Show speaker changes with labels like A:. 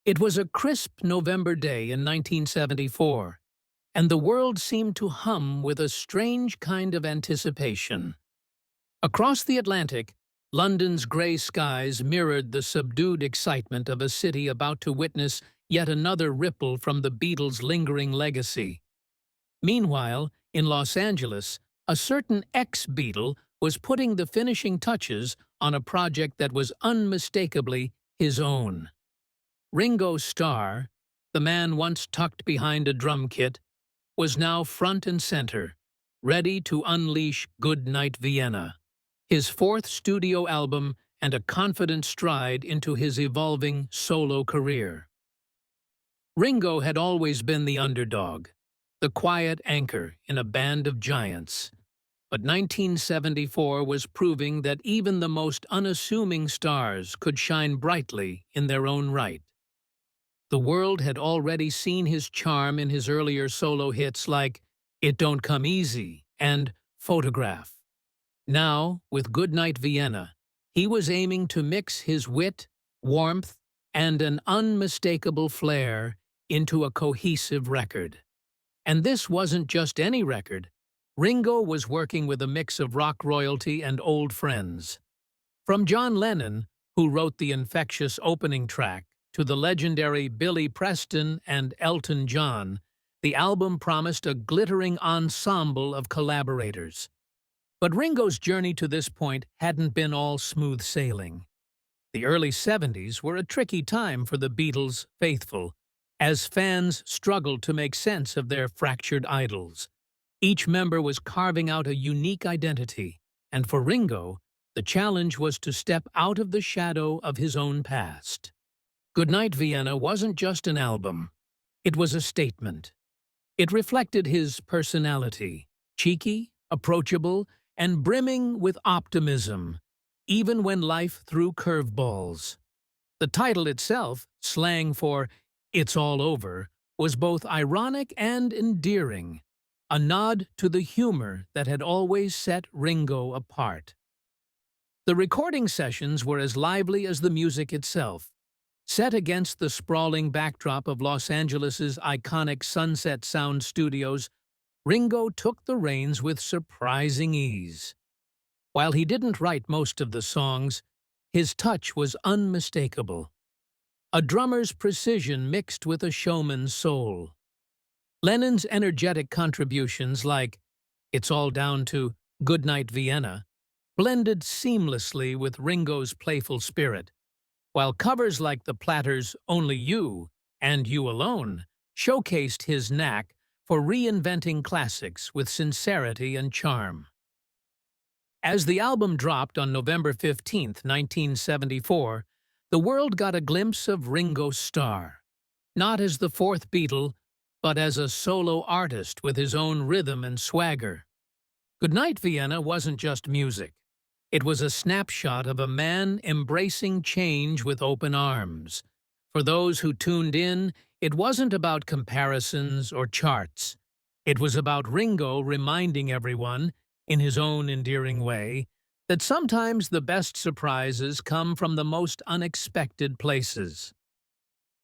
A: It was a crisp November day in 1974, and the world seemed to hum with a strange kind of anticipation. Across the Atlantic, London's grey skies mirrored the subdued excitement of a city about to witness yet another ripple from the Beatles' lingering legacy. Meanwhile, in Los Angeles, a certain ex-Beatle was putting the finishing touches on a project that was unmistakably his own. Ringo Starr, the man once tucked behind a drum kit, was now front and center, ready to unleash Goodnight Vienna, his fourth studio album and a confident stride into his evolving solo career. Ringo had always been the underdog, the quiet anchor in a band of giants. But 1974 was proving that even the most unassuming stars could shine brightly in their own right. The world had already seen his charm in his earlier solo hits like It Don't Come Easy and Photograph. Now, with Goodnight Vienna, he was aiming to mix his wit, warmth, and an unmistakable flair into a cohesive record. And this wasn't just any record. Ringo was working with a mix of rock royalty and old friends. From John Lennon, who wrote the infectious opening track, to the legendary Billy Preston and Elton John, the album promised a glittering ensemble of collaborators. But Ringo's journey to this point hadn't been all smooth sailing. The early 70s were a tricky time for the Beatles' faithful, as fans struggled to make sense of their fractured idols. Each member was carving out a unique identity, and for Ringo, the challenge was to step out of the shadow of his own past. Goodnight Vienna wasn't just an album. It was a statement. It reflected his personality, cheeky, approachable, and brimming with optimism, even when life threw curveballs. The title itself, slang for "It's All Over," was both ironic and endearing, a nod to the humor that had always set Ringo apart. The recording sessions were as lively as the music itself. Set against the sprawling backdrop of Los Angeles's iconic Sunset Sound Studios, Ringo took the reins with surprising ease. While he didn't write most of the songs, his touch was unmistakable. A drummer's precision mixed with a showman's soul. Lennon's energetic contributions like It's All Down to Goodnight Vienna blended seamlessly with Ringo's playful spirit, while covers like the Platters' Only You and You Alone showcased his knack for reinventing classics with sincerity and charm. As the album dropped on November 15, 1974, the world got a glimpse of Ringo Starr, not as the fourth Beatle, but as a solo artist with his own rhythm and swagger. Goodnight Vienna wasn't just music. It was a snapshot of a man embracing change with open arms. For those who tuned in, it wasn't about comparisons or charts. It was about Ringo reminding everyone, in his own endearing way, that sometimes the best surprises come from the most unexpected places.